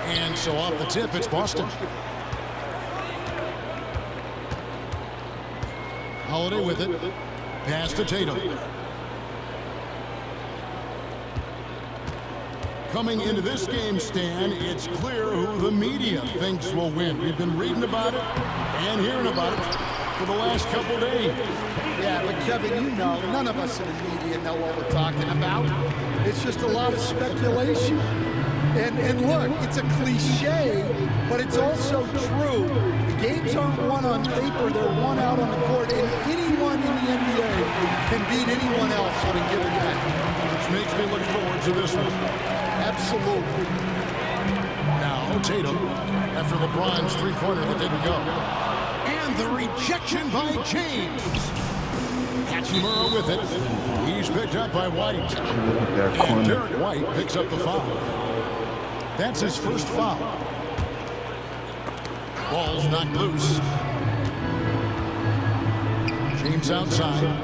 And so off the tip, it's Boston. Holiday with it. Pass to Tatum. Coming into this game, Stan, it's clear who the media thinks will win. We've been reading about it and hearing about it for the last couple days. Yeah, but Kevin, you know, none of us in the media know what we're talking about. It's just a lot of speculation. And look, it's a cliche, but it's also true. The games aren't won on paper, they're won out on the court, and anyone in the NBA can beat anyone else on a given night. Which makes me look forward to this one. Absolutely. Now Tatum, after LeBron's three-pointer that didn't go. And the rejection by James. Hachimura with it. He's picked up by White. And Derek White picks up the foul. That's his first foul. Ball's knocked loose. James outside.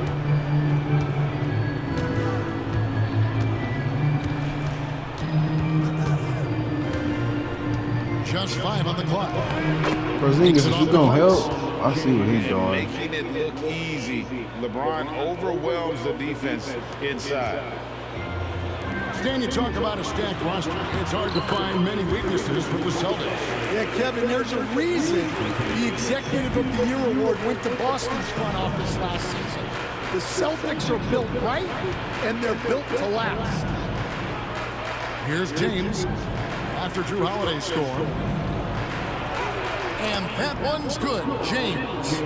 Just 5 on the clock. Porzingis, is he gonna help? I see what he's doing. Making it look easy. LeBron overwhelms the defense inside. Stan, you talk about a stacked roster. It's hard to find many weaknesses for the Celtics. Yeah, Kevin, there's a reason the Executive of the Year award went to Boston's front office last season. The Celtics are built right, and they're built to last. Here's James after Drew Holiday score. And that one's good, James.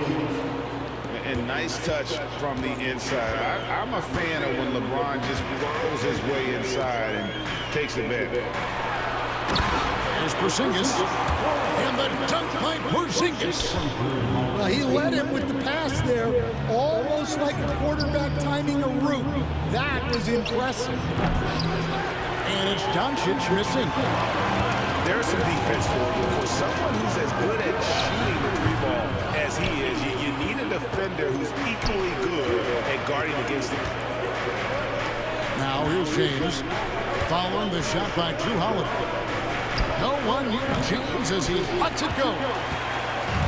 And nice touch from the inside. I'm a fan of when LeBron just rolls his way inside and takes advantage. There's Porzingis. And the dunk by Porzingis. Well, he led him with the pass there, almost like a quarterback timing a route. That was impressive. And it's Doncic missing. There's some defense for someone who's as good at shooting the three ball as he is. You need a defender who's equally good at guarding against him. Now here's James following the shot by Drew Holiday. No one near James as he lets it go.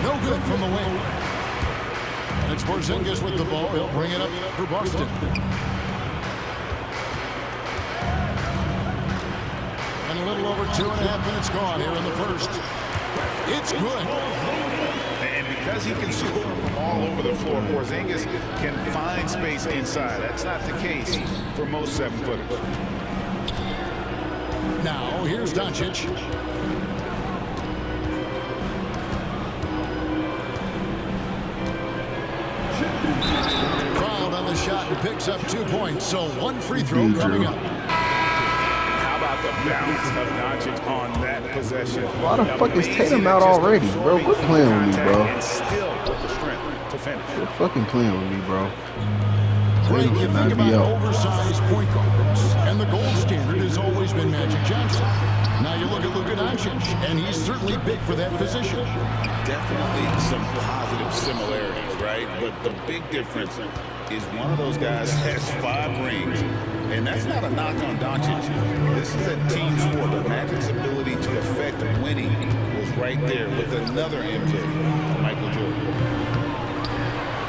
No good from the wing. And it's Porzingis with the ball. He'll bring it up for Boston. And a little over 2.5 minutes gone here in the first. It's good. And because he can score from all over the floor, Porzingis can find space inside. That's not the case for most 7-footers. Now here's Doncic. Fouled on the shot and picks up 2 points. So one free throw coming up. The balance of Doncic on that possession. Why the fuck is Tatum out already, bro? Quit playing with me, bro. And still with the strength to finish. Quit fucking playing with me, bro. Greg, Tatum you should not think be about out. oversized point guards, and the gold standard has always been Magic Johnson. Now you look at Luka Doncic, and he's certainly big for that position. Definitely some positive similarities, right? But the big difference is one of those guys has 5 rings, and that's not a knock on Doncic. This is a team sport, but Magic's ability to affect winning was right there with another MJ, Michael Jordan.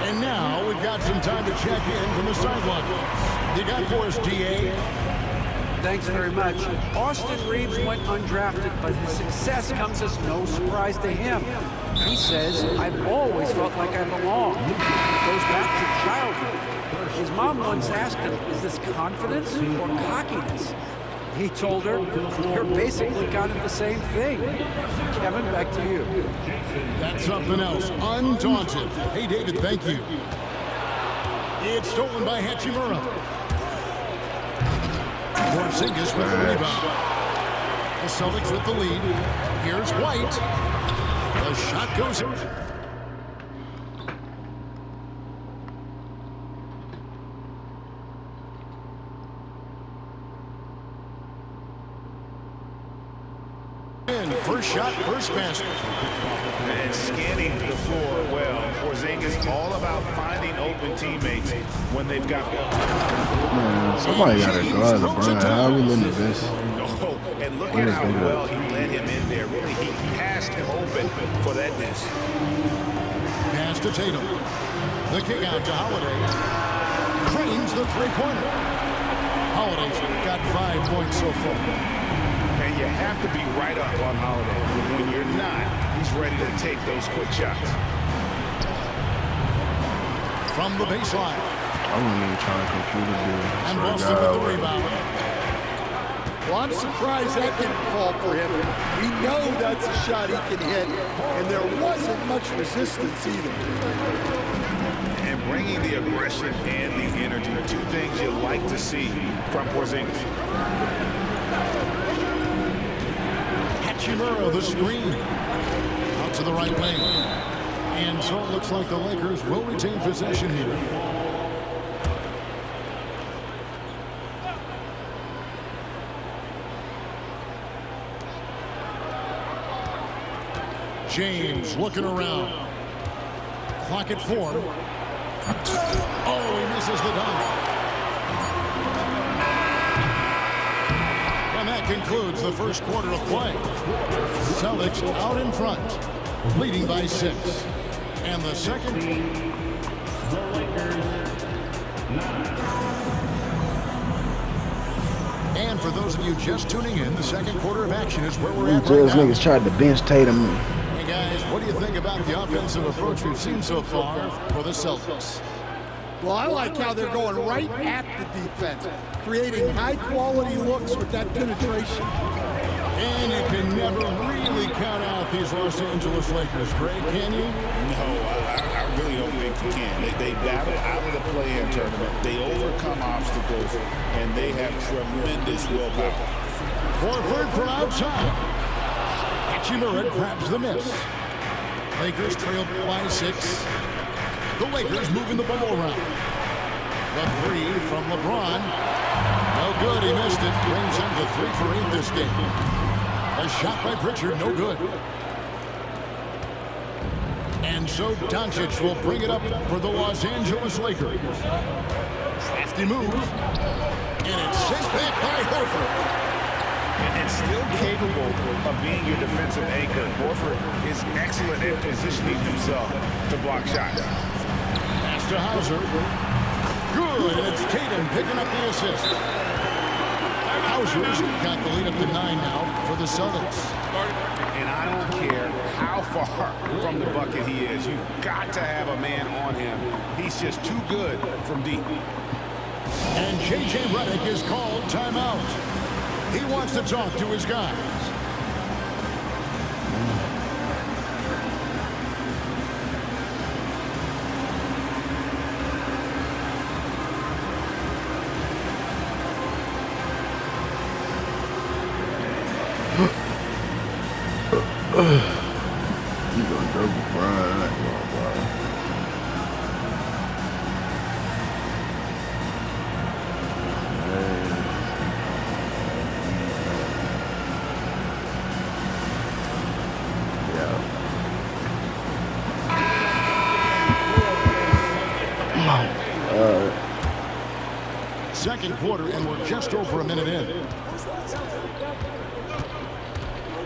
And now we've got some time to check in from the sideline. You got for us, DA? Thanks very much. Austin Reeves went undrafted, but his success comes as no surprise to him. He says, "I've always felt like I belong." It goes back to childhood. His mom once asked him, "Is this confidence or cockiness?" He told her, "You're basically kind of the same thing." Kevin, back to you. That's something else. Undaunted. Hey, David, thank you. It's stolen by Hachimura. Porzingis with the rebound. The Celtics with the lead. Here's White. The shot goes in. First shot, first basket. And scanning the floor well. Porzingis all about finding open teammates when they've got ball. Man, somebody got to guard LeBron. How are we limiting this? No, And look at how well he led him in there. Really, he passed him open for that miss. Pass to Tatum. The kick out to Holiday. Drains the three-pointer. Holiday's got 5 points so far. And you have to be right up on Holiday. When you're not, he's ready to take those quick shots. From the baseline. I wasn't even trying to compute it, dude. And Boston with the rebound. Well, I'm surprised that didn't fall for him. We know that's a shot he can hit, and there wasn't much resistance either. And bringing the aggression and the energy, 2 things you like to see from Porzingis. Hachimura, the screen. Out to the right wing. And so it looks like the Lakers will retain possession here. James looking around. Clock at 4. Oh, he misses the dunk. And that concludes the first quarter of play. Celtics out in front, leading by 6. And the second. The Lakers 9. And for those of you just tuning in, the second quarter of action is where we're at right Those now. niggas tried to bench Tatum. Hey guys, what do you think about the offensive approach we've seen so far for the Celtics? Well, I like how they're going right at the defense, creating high-quality looks with that penetration. And you can never really count out these Los Angeles Lakers, Greg, can you? No, I really don't think you can. They battle out of the play-in tournament. They overcome obstacles, and they have tremendous willpower. Horford from outside. Hachimura grabs the miss. Lakers trail by 6. The Lakers moving the ball around. The 3 from LeBron. No good, he missed it. Brings him to 3 for 8 this game. A shot by Pritchard, no good. And so Doncic will bring it up for the Los Angeles Lakers. Crafty move. And it's sent back by Horford. And still capable of being your defensive anchor. Horford is excellent at positioning himself to block shots. Pass to Hauser. Good, and it's Tatum picking up the assist. Hauser's got the lead up to 9 now for the Celtics. And I don't care how far from the bucket he is. You've got to have a man on him. He's just too good from deep. And J.J. Redick is called timeout. He wants to talk to his guys. You gonna double Brian? I ain't gonna lie. Second quarter, and we're just over a minute in.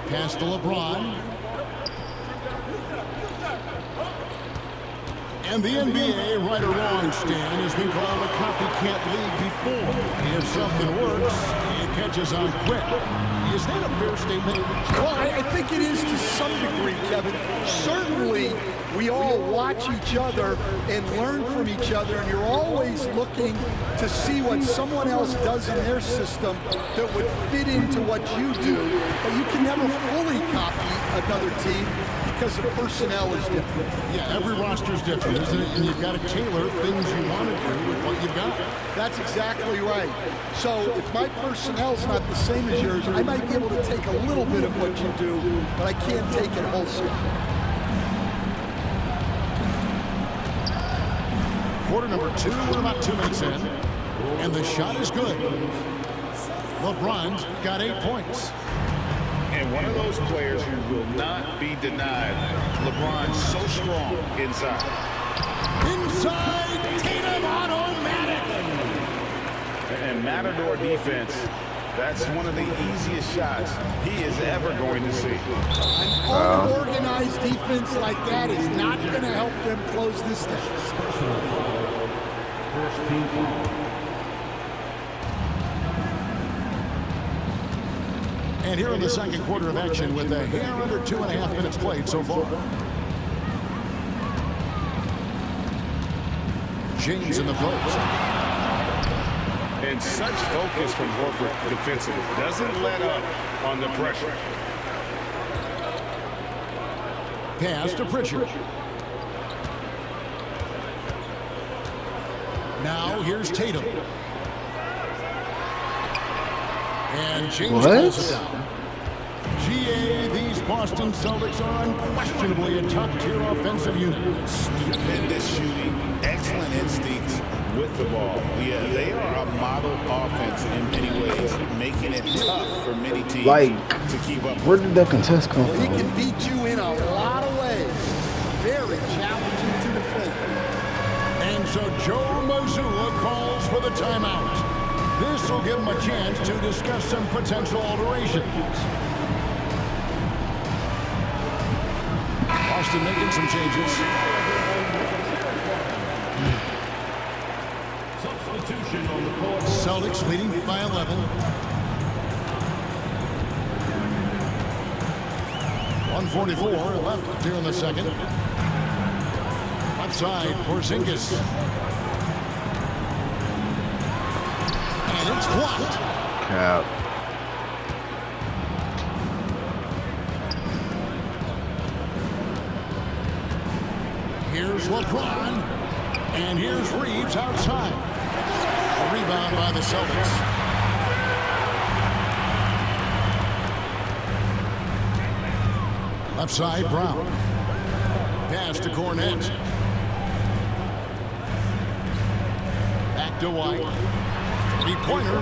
Pass to LeBron. And the NBA, right or wrong, Stan, has been called a copycat league before. If something works, it catches on quick. Is that a fair statement? Well, I think it is to some degree, Kevin. Certainly, we all watch each other and learn from each other, and you're always looking to see what someone else does in their system that would fit into what you do. But you can never fully copy another team because the personnel is different. Yeah, every roster is different, isn't it? And you've got to tailor things you want to do with what you've got. That's exactly right. So if my personnel's not the same as yours, I might be able to take a little bit of what you do, but I can't take it wholesale. Quarter number 2, we're about 2 minutes in, and the shot is good. LeBron's got 8 points. And one of those players who will not be denied. LeBron's so strong inside. Inside, Tatum automatic. And Matador defense That's one of the easiest shots he is ever going to see. An unorganized defense like that is not going to help them close this down. First team foul. And here in the second quarter of action with a hair under 2.5 minutes played so far. James in the post. And such focus from Horford defensively. Doesn't let up on the pressure. Pass to Pritchard. Now here's Tatum. And James pulls it down. GA, these Boston Celtics are unquestionably a top-tier offensive unit. Stupendous shooting, excellent instincts with the ball. Yeah, they are a model offense in many ways, making it tough for many teams to keep up. Where did that contest come He from? can beat you in a lot of ways. Very challenging to defend. And so Joe Mazzulla calls for the timeout. This will give him a chance to discuss some potential alterations. Boston making some changes. Substitution on the court. Celtics leading by 11. 1:44 left here in the second. Left side, Porzingis. And it's blocked. Cap. Here's LeBron. And here's Reeves outside. A rebound by the Celtics. Left side, Brown. Pass to Cornette. Back to White. Three-pointer.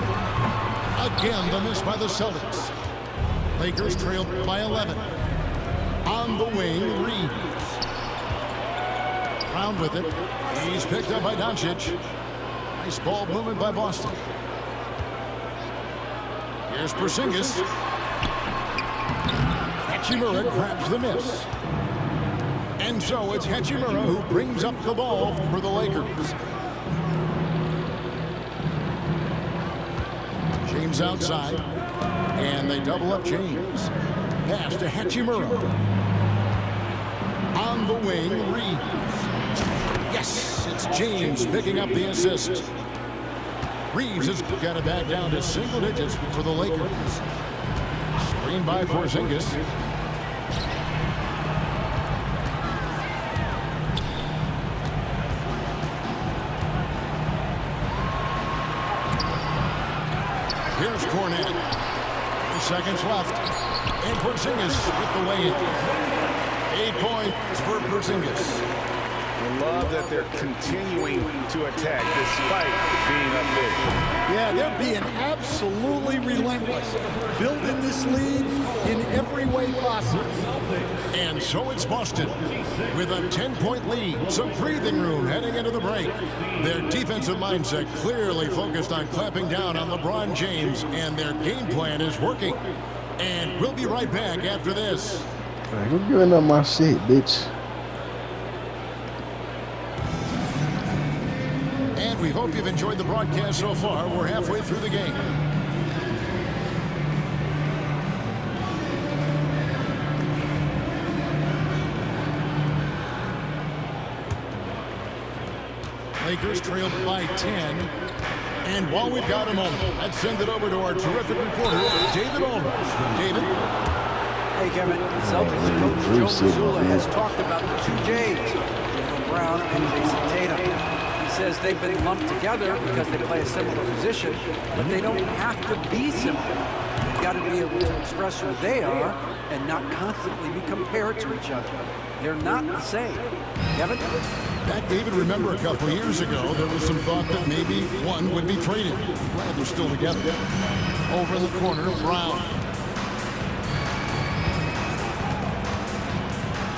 Again, the miss by the Celtics. Lakers trailed by 11. On the wing, Reeves. Brown with it. He's picked up by Doncic. Nice ball movement by Boston. Here's Porzingis. Hachimura grabs the miss. And so it's Hachimura who brings up the ball for the Lakers. James outside. And they double up James. Pass to Hachimura. On the wing, Reeves. Yes, it's James picking up the assist. Reeves has got it back down to single digits for the Lakers. Screen by Porzingis. Here's Cornette. 2 seconds left. And Porzingis with the lay-in. 8 points for Porzingis. I love that they're continuing to attack despite being up big. Yeah, they're being absolutely relentless. Building this lead in every way possible. And so it's Boston with a 10-point lead. Some breathing room heading into the break. Their defensive mindset clearly focused on clamping down on LeBron James, and their game plan is working. And we'll be right back after this. Like, I'm giving up my shit, bitch. And we hope you've enjoyed the broadcast so far. We're halfway through the game. Lakers trailed by 10. And while we've got a moment, let's send it over to our terrific reporter, David Aldridge. David? Hey, Kevin. Celtics coach Joe Mazzulla has talked about the two J's, Jaylen Brown and Jason Tatum. He says they've been lumped together because they play a similar position, but they don't have to be similar. They've got to be able to express who they are and not constantly be compared to each other. They're not the same. Kevin? Back, David, remember a couple years ago, there was some thought that maybe one would be traded. Glad they're still together. Over in the corner, Brown.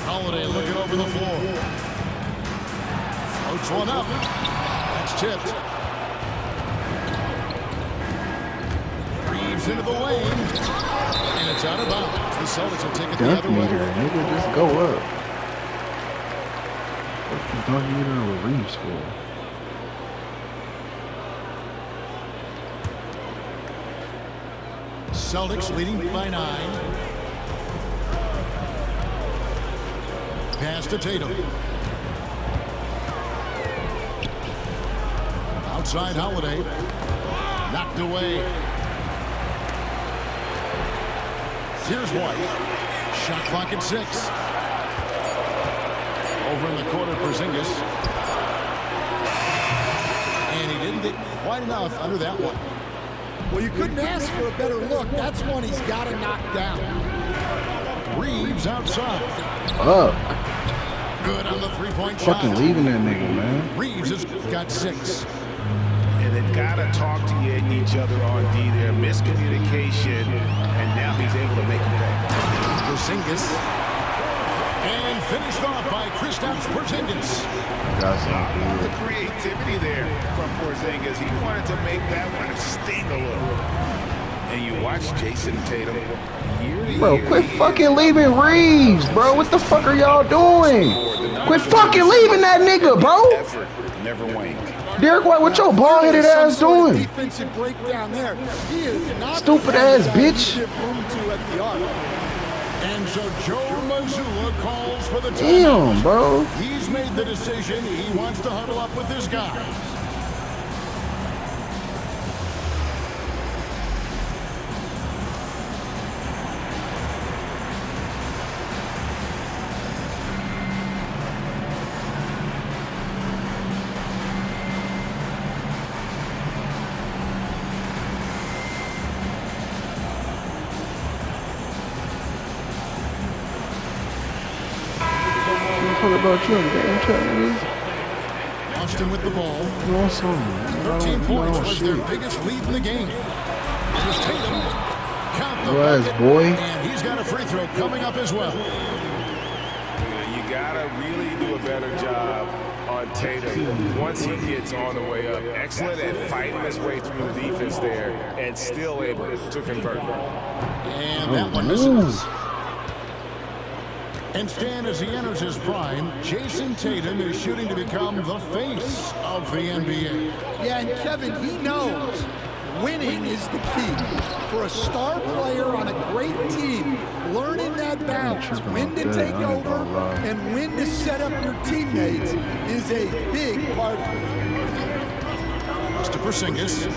Holiday looking over the floor. Floats one up. That's tipped. Reeves Fires into the lane. And it's out of bounds. The Celtics will take it the Dunk other way. meter, nigga, just go up. What's the dunk meter with Reeves for? Celtics leading by 9. Pass to Tatum. Outside Holiday. Knocked away. Here's White. Shot clock at 6. Over in the corner, Porzingis. And he didn't get quite enough under that one. Well, you couldn't ask for a better look. That's one he's got to knock down. Reeves outside. Fuck. Good on the three-point shot. Fucking leaving that nigga, man. Reeves has got 6. And they've got to talk to each other on D there. Miscommunication, and now he's able to make him pay. Porzingis. And finished off by Kristaps Porzingis. Got some The creativity there from Porzingis. He wanted to make that one sting a little. And you watch Jason Tatum year to Bro, year. quit fucking leaving Reeves, bro. What the fuck are y'all doing? Quit fucking leaving that nigga, bro. Effort never waned. Derek White, what your bald-headed ass doing? Defensive breakdown there. He is not Stupid ass bitch. give room to at the arc. And so Joe Mazzulla calls for the timeout. Damn, bro. He's made the decision. He wants to huddle up with his guys. What about you? Game chat, nigga. Austin with the ball. No, son. 13 points was their shit. biggest lead in the game. Here's Tatum. Count the Your ass, bucket. boy. And he's got a free throw coming up as well. You gotta really do a better job on Tatum once he gets on the way up. Excellent at fighting his way through the defense there and still able to convert. And that one misses. Instead, as he enters his prime, Jason Tatum is shooting to become the face of the NBA. Yeah, and Kevin, he knows winning is the key. For a star player on a great team, learning that balance, when to take over and when to set up your teammates is a big part of it. Mr. Porzingis.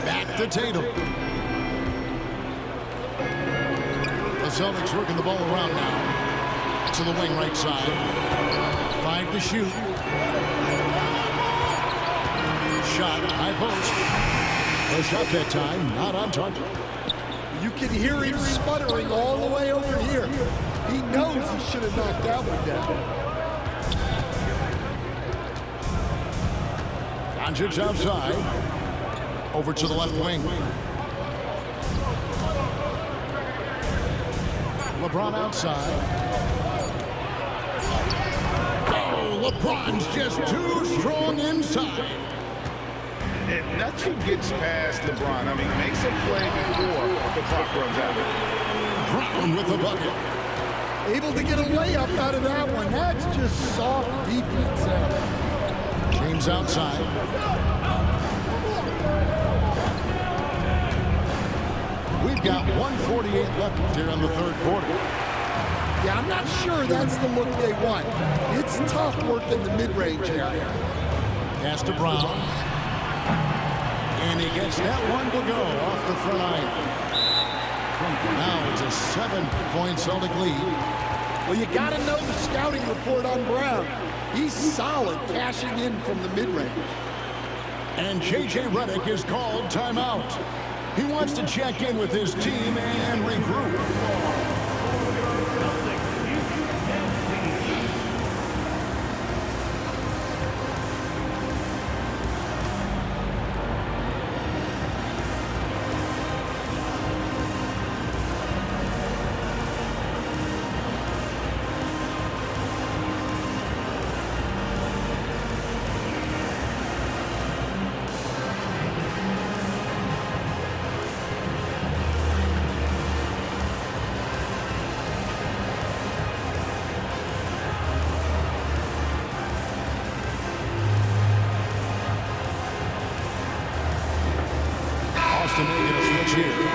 Back to Tatum. The Celtics working the ball around now. To the wing right side. 5 to shoot. Shot, high post. No shot that time, not on target. You can hear him sputtering all the way over here. He knows he should have knocked that one down. Doncic outside. Over to the left wing. LeBron outside. Oh, LeBron's just too strong inside. And nothing gets past LeBron. I mean, makes a play before the clock runs out. Brown with the bucket. Able to get a layup out of that one. That's just soft defense there. James outside. We've got 1:48 left here in the third quarter. Yeah, I'm not sure that's the look they want. It's tough work in the mid-range area. Pass to Brown. And he gets that one to go off the front iron. Now it's a 7-point Celtic lead. Well, you got to know the scouting report on Brown. He's solid cashing in from the mid-range. And J.J. Redick is called timeout. He wants to check in with his team and regroup. here.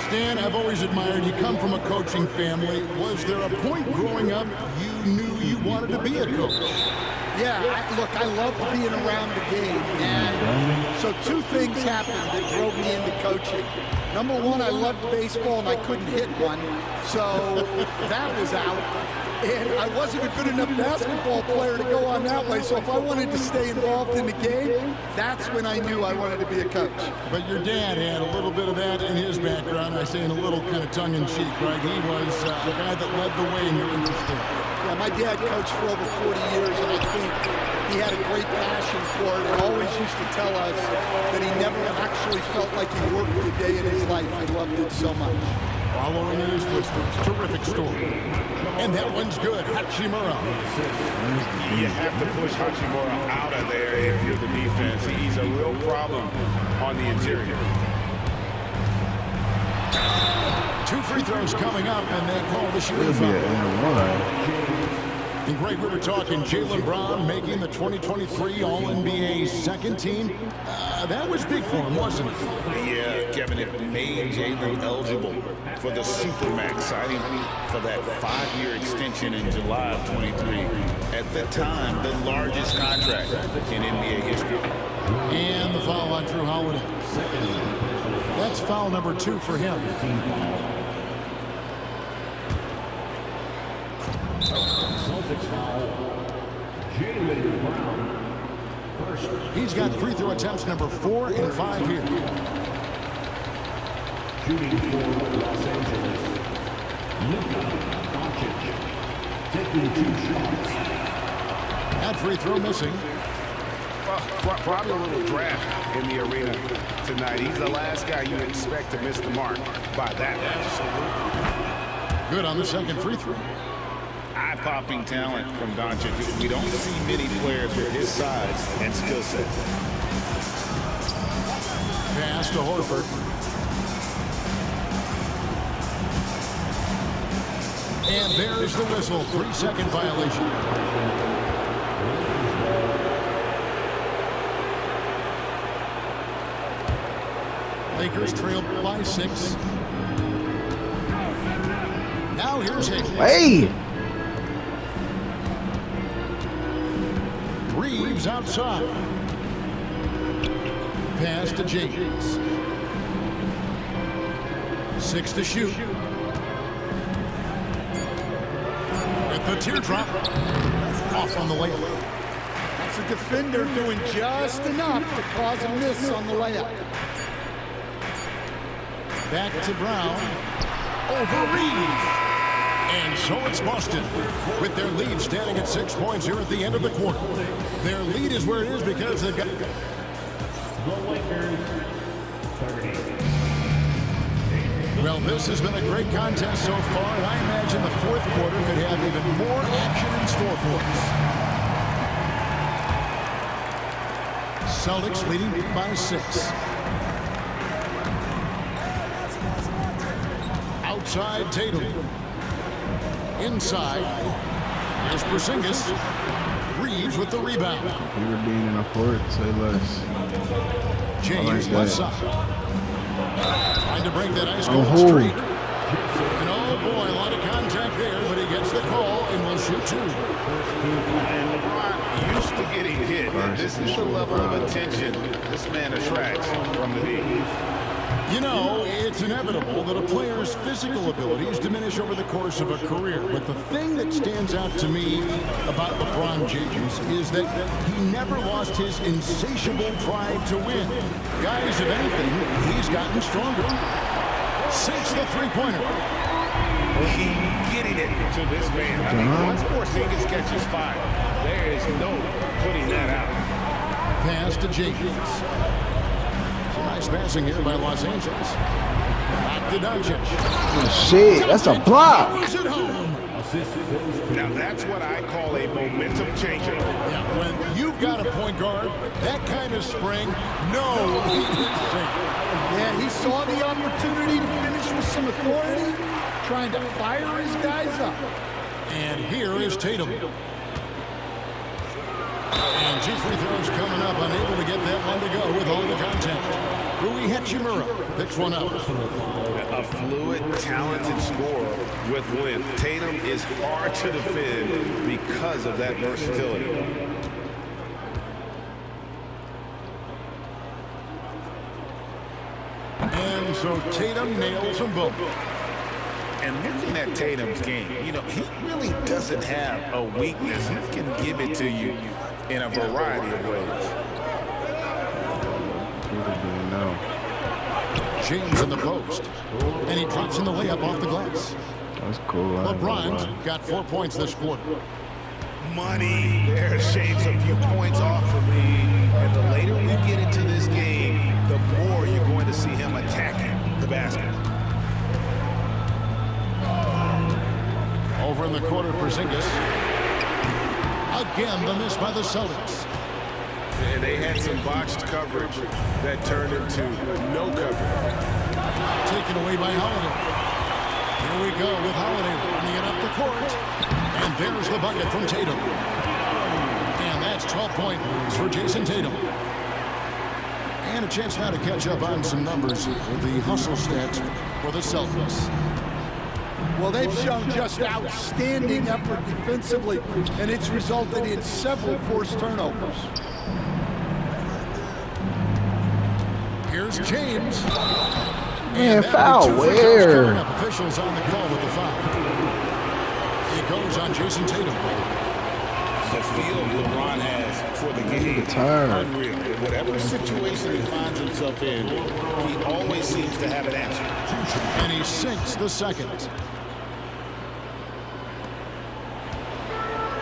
Stan, I've always admired you. Come from a coaching family. Was there a point growing up you knew you wanted to be a coach? Yeah, look, I loved being around the game, and so two things happened that drove me into coaching. Number one, I loved baseball, and I couldn't hit one, so that was out. And I wasn't a good enough basketball player to go on that way, so if I wanted to stay involved in the game, that's when I knew I wanted to be a coach. But your dad had a little bit of that in his background. I say in a little kind of tongue-in-cheek, right? He was the guy that led the way in your interest in. Yeah, my dad coached for over 40 years, and I think he had a great passion for it and always used to tell us that he never actually felt like he worked a day in his life. He loved it so much. Following in his footsteps, terrific story. And that one's good, Hachimura. You have to push Hachimura out of there if you're the defense. He's a real problem on the interior. 2 free throws coming up, and they call the shooting foul. And Greg, we were talking Jaylen Brown making the 2023 All-NBA second team. That was big for him, wasn't it? Yeah, Kevin, it made Jaylen eligible for the Supermax signing for that 5-year extension in July of 23. At the time, the largest contract in NBA history. And the foul on Drew Holiday. That's foul number 2 for him. Celtics foul. Jaylen Brown. First. He's got free throw attempts number 4 and 5 here. Shooting for Los Angeles. Luka Doncic. Taking 2 shots. That free throw missing. Probably a little draft in the arena tonight. He's the last guy you expect to miss the mark by that much. Good on the second free throw. Eye-popping talent from Doncic. We don't see many players with his size and skill set. Pass to Horford. And there's the whistle. 3-second violation. Lakers trail by 6. Now here's Hayes. Hey! Reeves outside. Pass to James. 6 to shoot. With the teardrop. Off on the layup. That's a defender doing just enough to cause a miss on the layup. Back to Brown. Over Reeves. And so it's Boston with their lead standing at 6 points here at the end of the quarter. Their lead is where it is because they've got... The Lakers, 30. Well, this has been a great contest so far, and I imagine the fourth quarter could have even more action in store for us. Celtics leading by 6. Outside Tatum. Inside is Porzingis. Reeves with the rebound. You were being in a court, say less. James like left side. Trying to break that ice cold streak. And oh boy, a lot of contact there, but he gets the call and will shoot 2. And LeBron used to getting hit. This is the level of attention this man attracts from the league. You know, it's inevitable that a player's physical abilities diminish over the course of a career. But the thing that stands out to me about LeBron James is that he never lost his insatiable drive to win. Guys, if anything, he's gotten stronger. 6 the three-pointer. Keep getting it to this man. I mean, once Porzingis catches fire, there is no putting that out. Pass to James. Nice passing here by Los Angeles. Back to Doncic. Oh, shit, that's a block. Now that's what I call a momentum changer. Yeah, when you've got a point guard, that kind of spring, no. Yeah, he saw the opportunity to finish with some authority, trying to fire his guys up. And here is Tatum. And 2 free throws coming up, unable to get that one to go with all the contact. Rui Hachimura picks one up. A fluid, talented scorer with length. Tatum is hard to defend because of that versatility. And so Tatum nails them both. And looking at Tatum's game, you know, he really doesn't have a weakness. He can give it to you in a variety of ways. James in the post. And he drops in the layup off the glass. That's cool. LeBron's got 4 points this quarter. Money there shaves a few points off the lead. And the later we get into this game, the more you're going to see him attacking the basket. Over in the corner, Porzingis. Again, the miss by the Celtics. And they had some botched coverage that turned into no coverage. Taken away by Holiday. Here we go with Holiday running it up the court. And there's the bucket from Tatum. And that's 12 points for Jason Tatum. And a chance now to catch up on some numbers with the hustle stats for the Celtics. Well, they've shown just outstanding effort defensively, and it's resulted in several forced turnovers. Here's James. Man, foul where? Officials on the call with the foul. It goes on Jason Tatum. The feel LeBron has for the game, unreal. Whatever situation he finds himself in, he always seems to have an answer. And he sinks the second.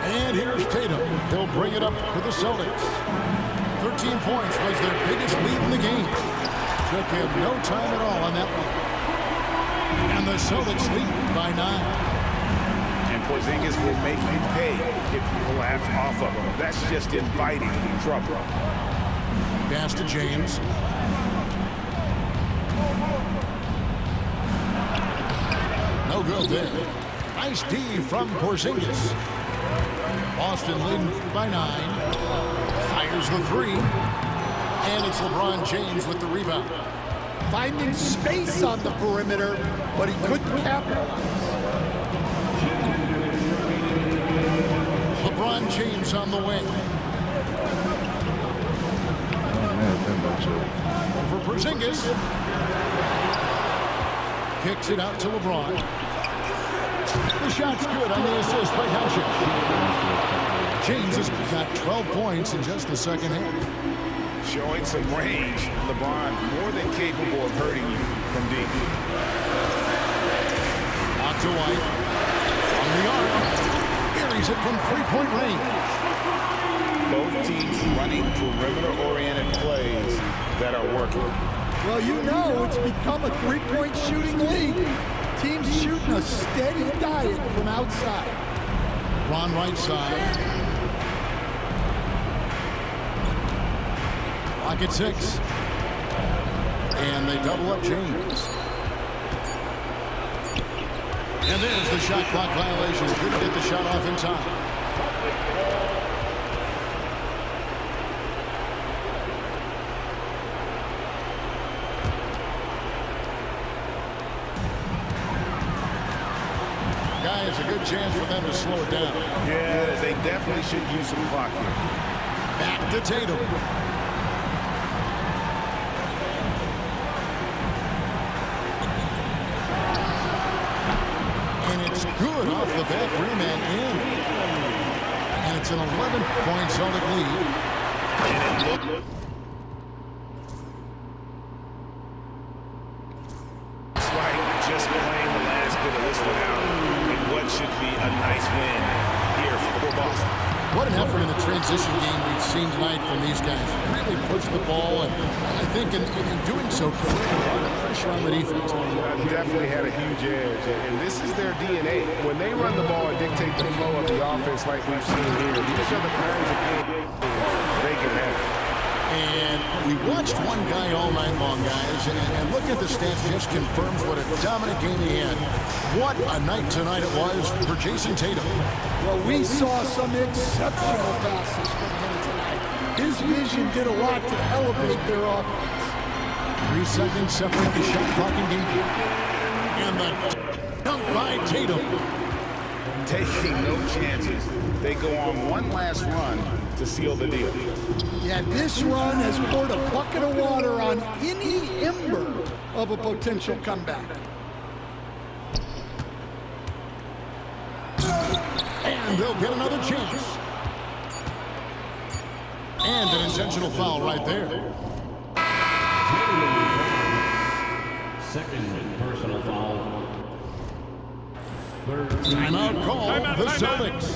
And here's Tatum. He'll bring it up for the Celtics. 13 points was their biggest lead in the game. Took him no time at all on that one. And the Celtics lead by 9. And Porzingis will make you pay if you collapse off of him. That's just inviting trouble. Pass to James. No good there. Nice D from Porzingis. Boston leading by 9. Fires the three. And it's LeBron James with the rebound. Finding space on the perimeter, but he couldn't capitalize. LeBron James on the wing. Over Porzingis. Kicks it out to LeBron. The shot's good on the assist by Doncic. James has got 12 points in just the second half. Showing some range, LeBron more than capable of hurting you from deep. Out to White. On the arc. Buries it from three-point range. Both teams running perimeter-oriented plays that are working. Well, you know it's become a three-point shooting league. Teams shooting a steady diet from outside. Ron right side. Clock at 6. And they double up James. And there's the shot clock violation. Couldn't get the shot off in time. It's a good chance for them to slow it down. Yeah, they definitely should use some clock here. Back to Tatum. And it's good off the back rim and in. And it's an 11-point Celtic lead. And it looked like just playing the last bit of this one out. What should be a nice win here for Boston. What an effort in the transition game we've seen tonight from these guys. Really pushed the ball, and I think in doing so, put a lot of pressure on the defense. Definitely had a huge edge, and this is their DNA. When they run the ball and dictate the flow of the offense like we've seen here, these are the kinds of games they can have. And we watched one guy all night long, guys, and looking at the stats just confirms what a dominant game he had. What a night tonight it was for Jason Tatum. Well, we saw some exceptional passes from him tonight. His vision did a lot to elevate their offense. 3 seconds separate the shot clock and game. And the dunk by Tatum. Taking no chances. They go on one last run to seal the deal. Yeah, this run has poured a bucket of water on any ember of a potential comeback. And they'll get another chance. And an intentional foul right there. Second personal foul. Timeout call, the Celtics.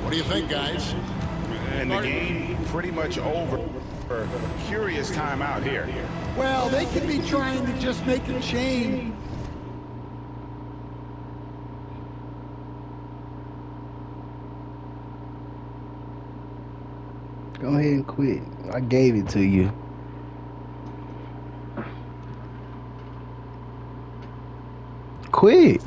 What do you think, guys? And the game pretty much over. Curious timeout here. Well, they could be trying to just make a chain. Go ahead and quit. I gave it to you. Quit.